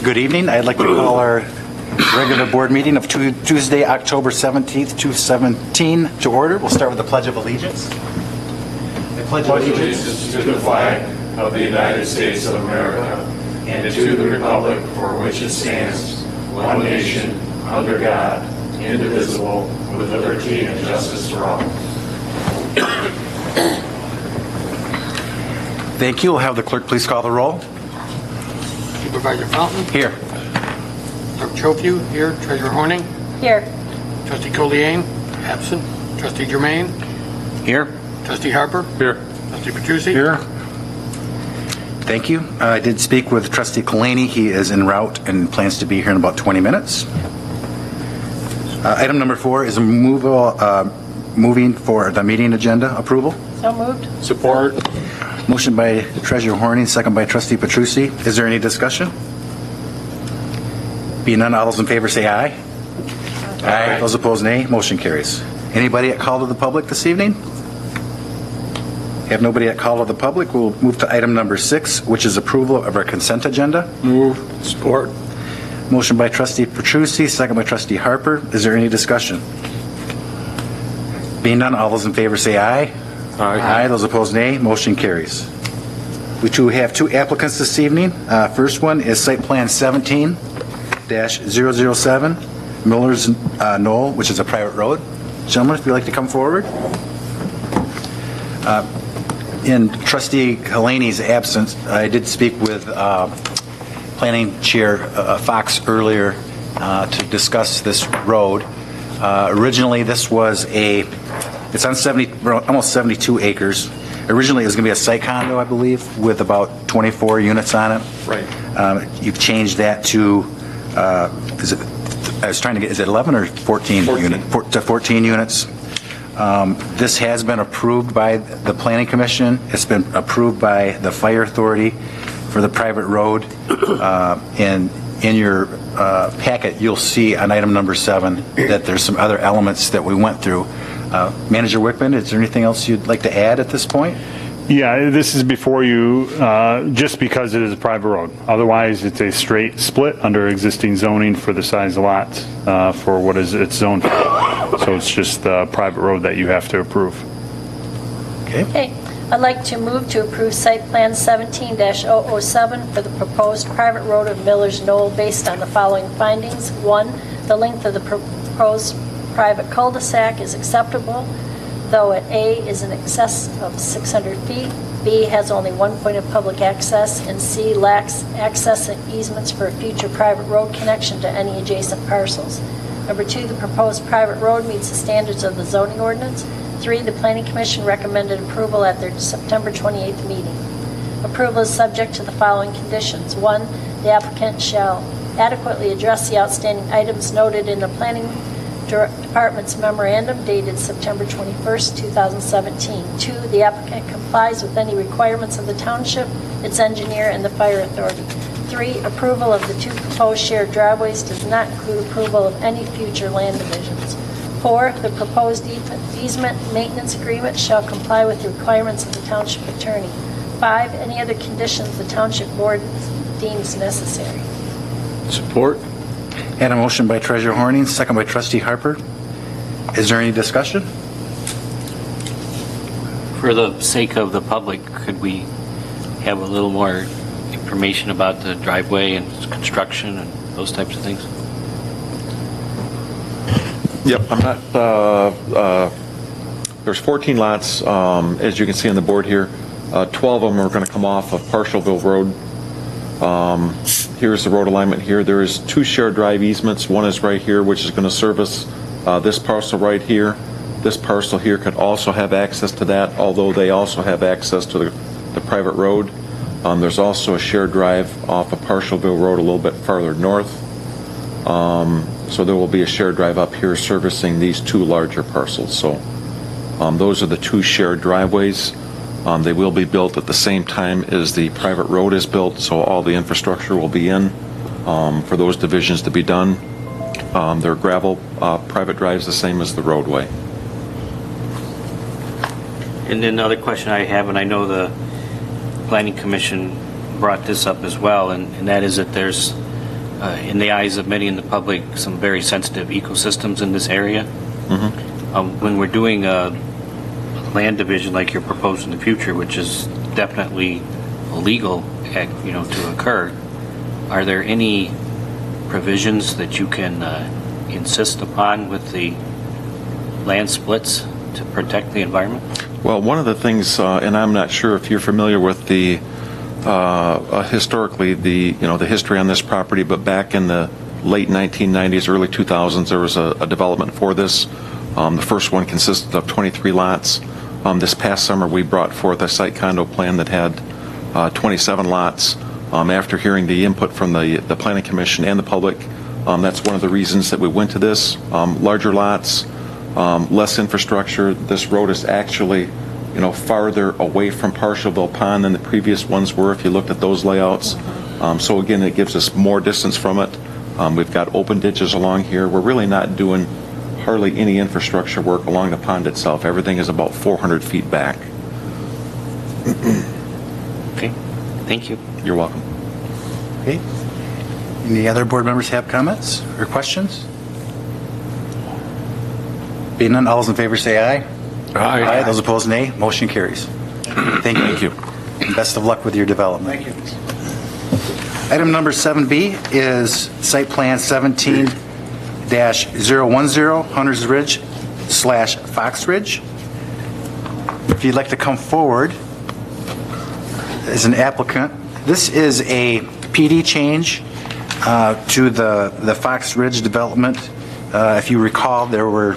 Good evening. I'd like to call our regular board meeting of Tuesday, October 17th, 2017 to order. We'll start with the Pledge of Allegiance. I pledge allegiance to the flag of the United States of America and to the republic for which it stands, one nation, under God, indivisible, with liberty and justice for all. Thank you. We'll have the clerk please call the roll. Supervisor Fountain? Here. Clerk Chofiu? Here. Treasurer Horning? Here. Trustee Colliane? Absent. Trustee Germain? Here. Trustee Harper? Here. Trustee Petrucci? Here. Thank you. I did speak with Trustee Kalani. He is en route and plans to be here in about 20 minutes. Item number 4 is moving for the meeting agenda approval. So moved. Support. Motion by Treasurer Horning, second by Trustee Petrucci. Is there any discussion? Being none, all those in favor say aye. Aye. Those opposed, nay. Motion carries. Anybody at call to the public this evening? Have nobody at call to the public. We'll move to item number 6, which is approval of our consent agenda. Move. Support. Motion by Trustee Petrucci, second by Trustee Harper. Is there any discussion? Being none, all those in favor say aye. Aye. Those opposed, nay. Motion carries. We have two applicants this evening. First one is Site Plan 17-007, Miller's Knoll, which is a private road. Gentlemen, if you'd like to come forward. In Trustee Kalani's absence, I did speak with Planning Chair Fox earlier to discuss this road. Originally, this was it's on almost 72 acres. Originally, it was going to be a site condo, I believe, with about 24 units on it. Right. You've changed that to, is it 11 or 14? 14. To 14 units. This has been approved by the Planning Commission. It's been approved by the Fire Authority for the private road. And in your packet, you'll see on item number 7 that there's some other elements that we went through. Manager Wickman, is there anything else you'd like to add at this point? Yeah, this is before you, just because it is a private road. Otherwise, it's a straight split under existing zoning for the size of lots for what is it's zoned for. So it's just the private road that you have to approve. Okay. I'd like to move to approve Site Plan 17-007 for the proposed private road of Miller's Knoll based on the following findings. 1, the length of the proposed private cul-de-sac is acceptable, though at A is in excess of 600 feet, B has only one point of public access, and C lacks access and easements for a future private road connection to any adjacent parcels. Number 2, the proposed private road meets the standards of the zoning ordinance. 3, the Planning Commission recommended approval at their September 28th meeting. Approval is subject to the following conditions. 1, the applicant shall adequately address the outstanding items noted in the Planning Department's memorandum dated September 21st, 2017. 2, the applicant complies with any requirements of the township, its engineer, and the fire authority. 3, approval of the 2 proposed shared driveways does not include approval of any future land divisions. 4, the proposed easement maintenance agreement shall comply with the requirements of the township attorney. 5, any other conditions the township board deems necessary. Support. Had a motion by Treasurer Horning, second by Trustee Harper. Is there any discussion? For the sake of the public, could we have a little more information about the driveway and its construction and those types of things? Yep, I'm not, there's 14 lots, as you can see on the board here. 12 of them are going to come off of Partialville Road. Here's the road alignment here. There is 2 shared drive easements. One is right here, which is going to service this parcel right here. This parcel here could also have access to that, although they also have access to the private road. There's also a shared drive off of Partialville Road a little bit farther north. So there will be a shared drive up here servicing these 2 larger parcels. So those are the 2 shared driveways. They will be built at the same time as the private road is built, so all the infrastructure will be in for those divisions to be done. They're gravel private drives, the same as the roadway. And then another question I have, and I know the Planning Commission brought this up as well, and that is that there's in the eyes of many in the public, some very sensitive ecosystems in this area. When we're doing a land division like you're proposing in the future, which is definitely illegal, to occur, are there any provisions that you can insist upon with the land splits to protect the environment? Well, one of the things, and I'm not sure if you're familiar with the historically the history on this property, but back in the late 1990s, early 2000s, there was a development for this. The first one consisted of 23 lots. This past summer, we brought forth a site condo plan that had 27 lots. After hearing the input from the Planning Commission and the public, that's one of the reasons that we went to this. Larger lots, less infrastructure. This road is actually, farther away from Partialville Pond than the previous ones were, if you looked at those layouts. So again, it gives us more distance from it. We've got open ditches along here. We're really not doing hardly any infrastructure work along the pond itself. Everything is about 400 feet back. Okay, thank you. You're welcome. Okay. Any other board members have comments or questions? Being none, all those in favor say aye. Aye. Those opposed, nay. Motion carries. Thank you. Thank you. And best of luck with your development. Thank you. Item number 7B is Site Plan 17-010, Hunters Ridge / Fox Ridge. If you'd like to come forward as an applicant, this is a PD change to the Fox Ridge development. If you recall, there were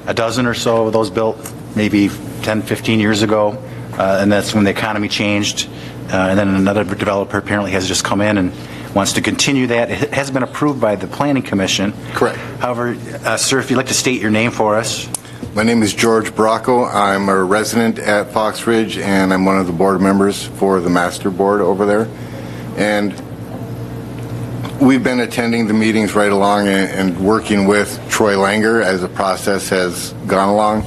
a dozen or so of those built maybe 10, 15 years ago, and that's when the economy changed. And then another developer apparently has just come in and wants to continue that. It has been approved by the Planning Commission. Correct. However, sir, if you'd like to state your name for us. My name is George Bracco. I'm a resident at Fox Ridge, and I'm one of the board members for the master board over there. And we've been attending the meetings right along and working with Troy Langer as the process has gone along.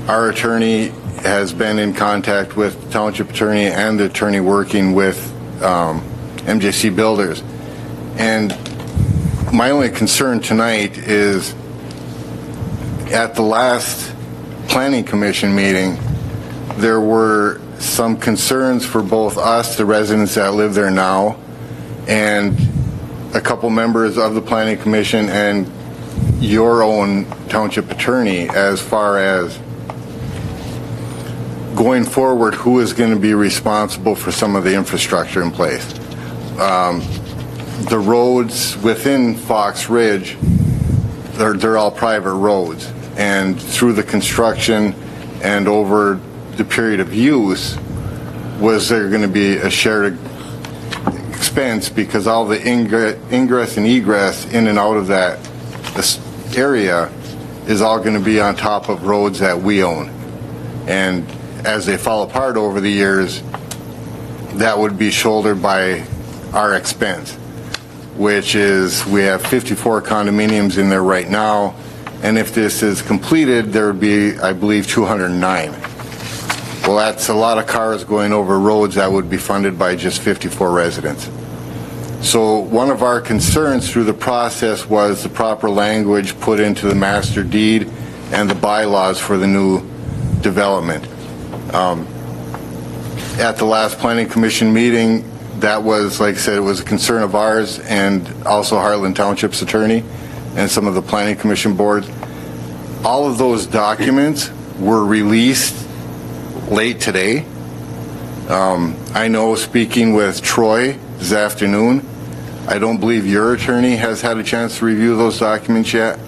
Our attorney has been in contact with the township attorney and the attorney working with MJC Builders. And my only concern tonight is at the last Planning Commission meeting, there were some concerns for both us, the residents that live there now, and a couple members of the Planning Commission and your own township attorney as far as going forward, who is going to be responsible for some of the infrastructure in place. The roads within Fox Ridge, they're all private roads, and through the construction and over the period of use, was there going to be a shared expense because all the ingress and egress in and out of this area is all going to be on top of roads that we own. And as they fall apart over the years, that would be shouldered by our expense, which is we have 54 condominiums in there right now, and if this is completed, there would be, I believe, 209. Well, that's a lot of cars going over roads that would be funded by just 54 residents. So one of our concerns through the process was the proper language put into the master deed and the bylaws for the new development. At the last Planning Commission meeting, that was, like I said, it was a concern of ours and also Hartland Township's attorney and some of the Planning Commission boards. All of those documents were released late today. I know, speaking with Troy this afternoon, I don't believe your attorney has had a chance to review those documents yet.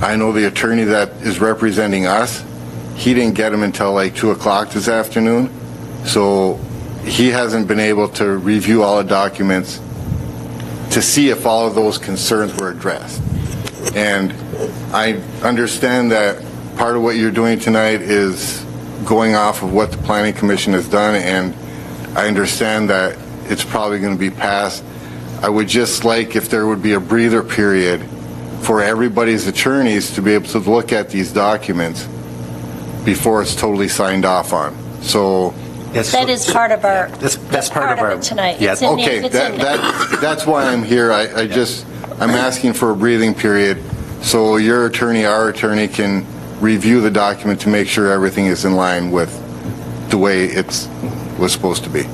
I know the attorney that is representing us, he didn't get them until like 2 o'clock this afternoon. So he hasn't been able to review all the documents to see if all of those concerns were addressed. And I understand that part of what you're doing tonight is going off of what the Planning Commission has done, and I understand that it's probably going to be passed. I would just like if there would be a breather period for everybody's attorneys to be able to look at these documents before it's totally signed off on. So That is part of our, That's part of our. it tonight. Yeah, It's in the- Okay, it's in there. that's why I'm here. I'm asking for a breathing period so your attorney, our attorney, can review the document to make sure everything is in line with the way it was supposed to be.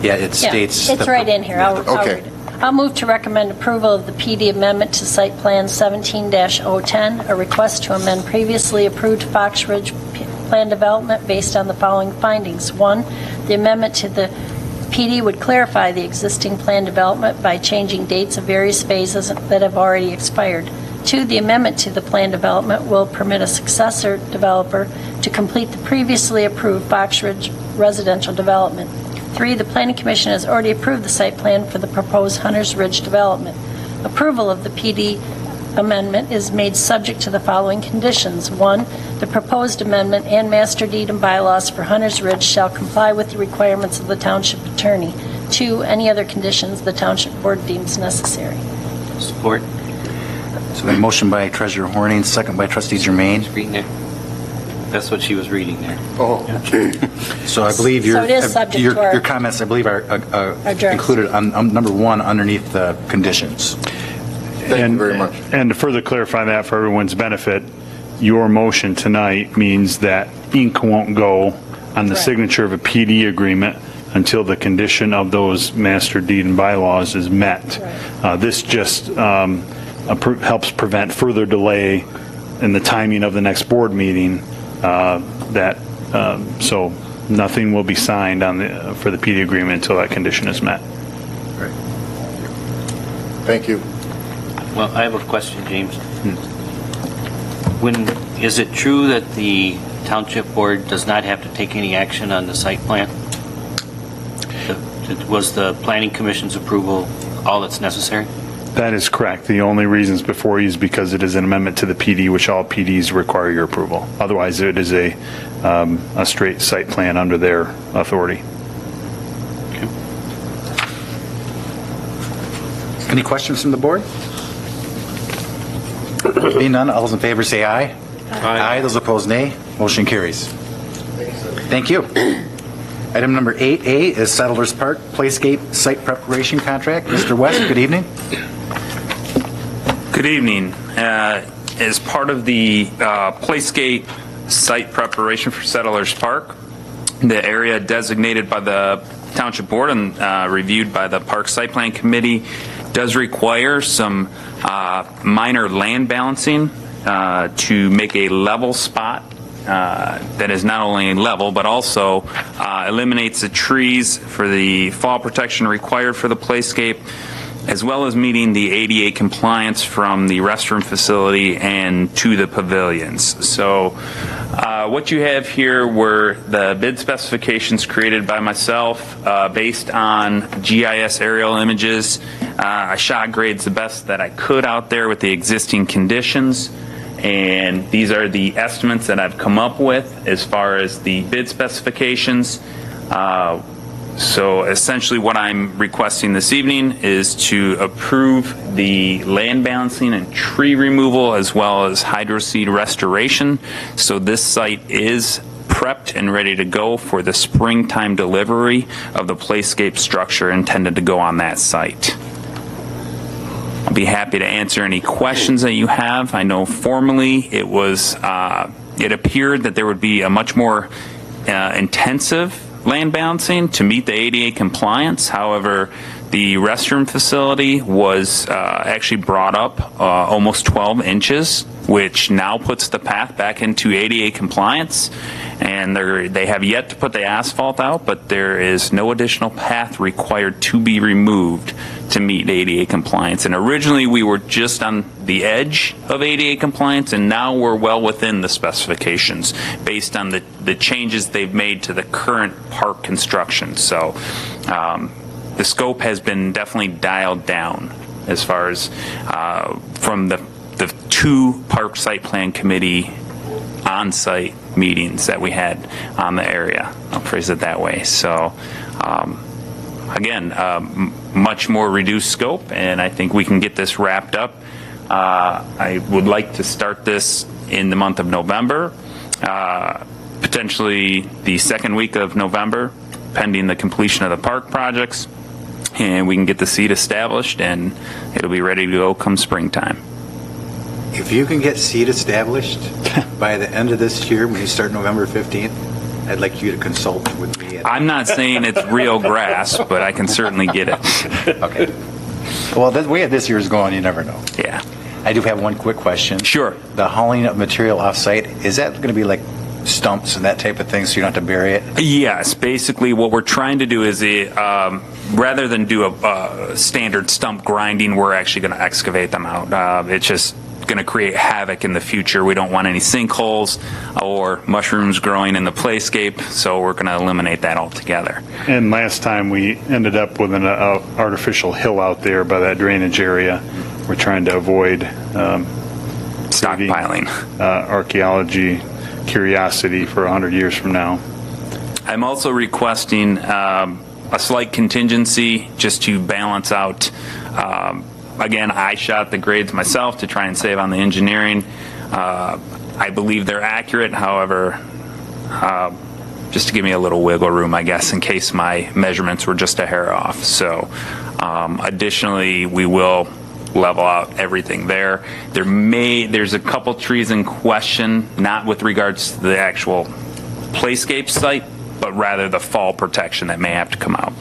Yeah, it states. It's right in here. I'll Okay. read it. I'll move to recommend approval of the PD amendment to Site Plan 17-010, a request to amend previously approved Fox Ridge Plan development based on the following findings. 1, the amendment to the PD would clarify the existing plan development by changing dates of various phases that have already expired. 2, the amendment to the plan development will permit a successor developer to complete the previously approved Fox Ridge residential development. 3, the Planning Commission has already approved the site plan for the proposed Hunters Ridge development. Approval of the PD amendment is made subject to the following conditions. 1, the proposed amendment and master deed and bylaws for Hunters Ridge shall comply with the requirements of the township attorney. 2, any other conditions the township board deems necessary. Support. So a motion by Treasurer Horning, second by Trustee Germain. Reading there. That's what she was reading there. Oh, okay. So I believe So it is subject to our- your comments, I believe, are draft. included on number 1 underneath the conditions. Thank you very much. And to further clarify that for everyone's benefit, your motion tonight means that ink won't go on the Right. signature of a PD agreement until the condition of those master deed and bylaws is met. This just helps prevent further delay in the timing of the next board meeting. So nothing will be signed for the PD agreement until that condition is met. Thank you. Well, I have a question, James. Is it true that the township board does not have to take any action on the site plan? Was the planning commission's approval all that's necessary? That is correct. The only reasons before you is because it is an amendment to the PD, which all PDs require your approval. Otherwise, it is a straight site plan under their authority. Any questions from the board? Being none, all those in favor say aye. Aye. Those opposed, nay. Motion carries. Thank you. Item number 8A is Settlers Park Playscape Site Preparation Contract. Mr. West, good evening. Good evening. As part of the Playscape site preparation for Settlers Park, the area designated by the Township Board and reviewed by the Park Site Plan Committee does require some minor land balancing to make a level spot that is not only level but also eliminates the trees for the fall protection required for the playscape, as well as meeting the ADA compliance from the restroom facility and to the pavilions. So what you have here were the bid specifications created by myself based on GIS aerial images. I shot grades the best that I could out there with the existing conditions. And these are the estimates that I've come up with as far as the bid specifications. So essentially what I'm requesting this evening is to approve the land balancing and tree removal as well as hydroseed restoration. So this site is prepped and ready to go for the springtime delivery of the playscape structure intended to go on that site. I'll be happy to answer any questions that you have. I know formally it was, it appeared that there would be a much more intensive land balancing to meet the ADA compliance. However, the restroom facility was actually brought up almost 12 inches, which now puts the path back into ADA compliance. And they have yet to put the asphalt out, but there is no additional path required to be removed to meet ADA compliance. And originally we were just on the edge of ADA compliance, and now we're well within the specifications based on the changes they've made to the current park construction. So the scope has been definitely dialed down as far as from the two Park Site Plan Committee on-site meetings that we had on the area. I'll phrase it that way. So again, much more reduced scope, and I think we can get this wrapped up. I would like to start this in the month of November, potentially the second week of November, pending the completion of the park projects, and we can get the seat established, and it'll be ready to go come springtime. If you can get seed established by the end of this year, when you start November 15th, I'd like you to consult with me. I'm not saying it's real grass, but I can certainly get it. Okay. Well, the way this year's going, you never know. Yeah. I do have one quick question. Sure. The hauling of material off-site, is that going to be like stumps and that type of thing, so you don't have to bury it? Yes, basically what we're trying to do is, rather than do a standard stump grinding, we're actually going to excavate them out. It's just going to create havoc in the future. We don't want any sinkholes or mushrooms growing in the playscape, so we're going to eliminate that altogether. And last time, we ended up with an artificial hill out there by that drainage area. We're trying to avoid Stockpiling. Archaeology curiosity for 100 years from now. I'm also requesting a slight contingency just to balance out. Again, I shot the grades myself to try and save on the engineering. I believe they're accurate, however, just to give me a little wiggle room, I guess, in case my measurements were just a hair off. So additionally, we will level out everything there. There's a couple trees in question, not with regards to the actual playscape site, but rather the fall protection that may have to come out.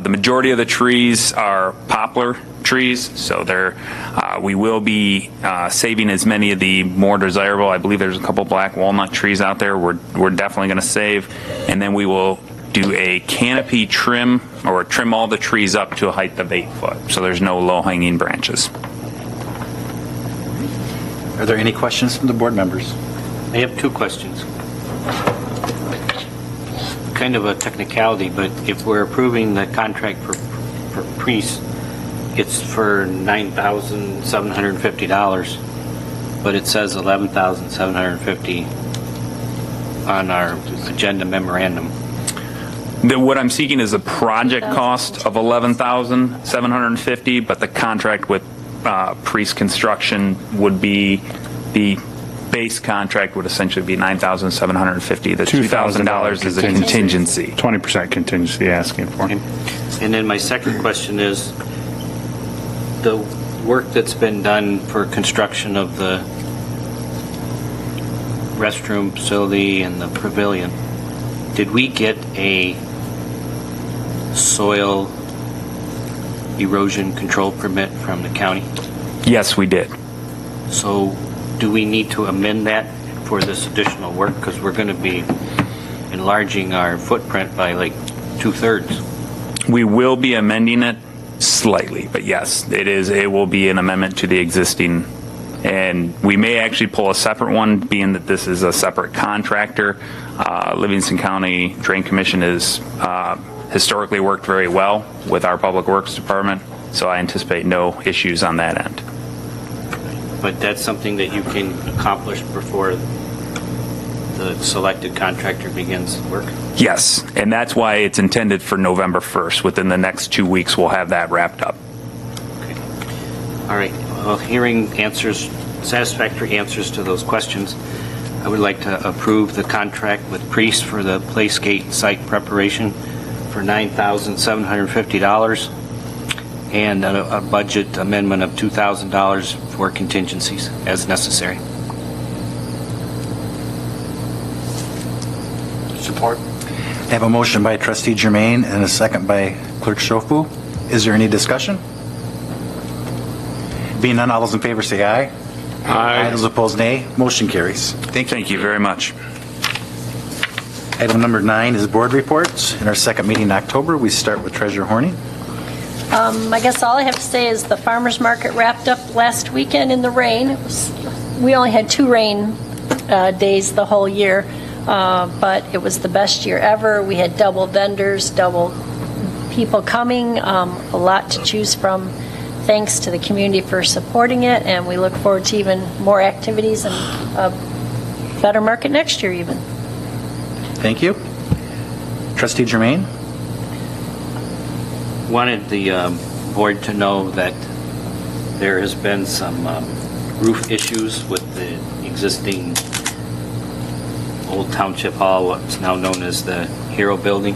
The majority of the trees are poplar trees, so we will be saving as many of the more desirable. I believe there's a couple black walnut trees out there we're definitely going to save, and then we will do a canopy trim, or trim all the trees up to a height of 8 foot, so there's no low-hanging branches. Are there any questions from the board members? I have two questions. Kind of a technicality, but if we're approving the contract for priests, it's for $9,750, but it says $11,750 on our agenda memorandum. What I'm seeking is a project cost of $11,750, but the contract with Priest Construction would be, the base contract would essentially be $9,750. The $2,000 is a contingency. 20% contingency asking for. And then my second question is, the work that's been done for construction of the restroom facility and the pavilion, did we get a soil erosion control permit from the county? Yes, we did. So do we need to amend that for this additional work? Because we're going to be enlarging our footprint by like 2/3. We will be amending it slightly, but yes, it will be an amendment to the existing, and we may actually pull a separate one, being that this is a separate contractor. Livingston County Drain Commission is historically worked very well with our Public Works Department, so I anticipate no issues on that end. But that's something that you can accomplish before the selected contractor begins work? Yes, and that's why it's intended for November 1st. Within the next 2 weeks, we'll have that wrapped up. Okay. All right. Well, hearing satisfactory answers to those questions, I would like to approve the contract with Priest for the Playscape site preparation for $9,750 and a budget amendment of $2,000 for contingencies as necessary. Support. I have a motion by Trustee Germain and a second by Clerk Schofu. Is there any discussion? Being none, all those in favor say aye. Aye. Those opposed, nay. Motion carries. Thank you. Thank you very much. Item number 9 is board reports. In our second meeting in October, we start with Treasurer Horning. I guess all I have to say is the farmer's market wrapped up last weekend in the rain. We only had 2 rain days the whole year, but it was the best year ever. We had double vendors, double people coming, a lot to choose from. Thanks to the community for supporting it, and we look forward to even more activities and a better market next year even. Thank you. Trustee Germain? Wanted the board to know that there has been some roof issues with the existing old Township Hall, what's now known as the Hero Building.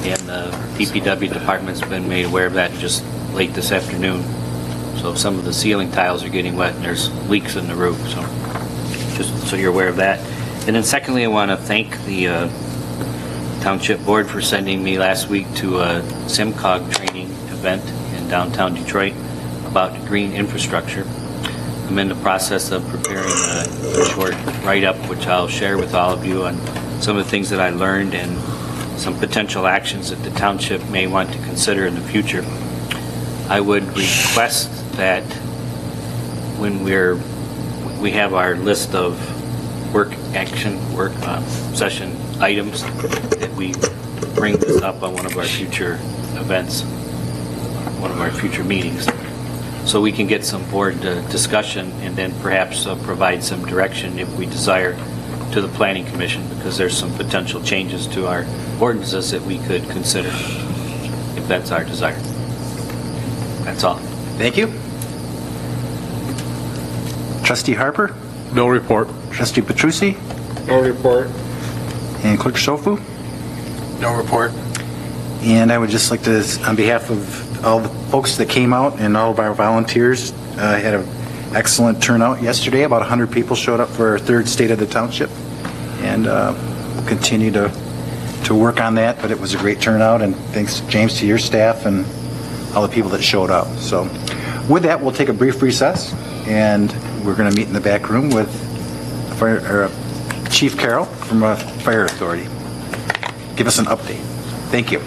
And the DPW department's been made aware of that just late this afternoon. So some of the ceiling tiles are getting wet and there's leaks in the roof, so just so you're aware of that. And then secondly, I want to thank the Township Board for sending me last week to a SimCog training event in downtown Detroit about green infrastructure. I'm in the process of preparing a short write-up, which I'll share with all of you on some of the things that I learned and some potential actions that the township may want to consider in the future. I would request that when we have our list of work session items, that we bring this up on one of our future events, one of our future meetings, so we can get some board discussion and then perhaps provide some direction if we desire to the Planning Commission, because there's some potential changes to our ordinances that we could consider if that's our desire. That's all. Thank you. Trustee Harper? No report. Trustee Petrucci? No report. And Clerk Shofu? No report. And I would just like to, on behalf of all the folks that came out and all of our volunteers, had an excellent turnout yesterday. About 100 people showed up for our third State of the Township. And we'll continue to work on that, but it was a great turnout, and thanks, James, to your staff and all the people that showed up. So with that, we'll take a brief recess, and we're going to meet in the back room with Chief Carroll from Fire Authority. Give us an update. Thank you.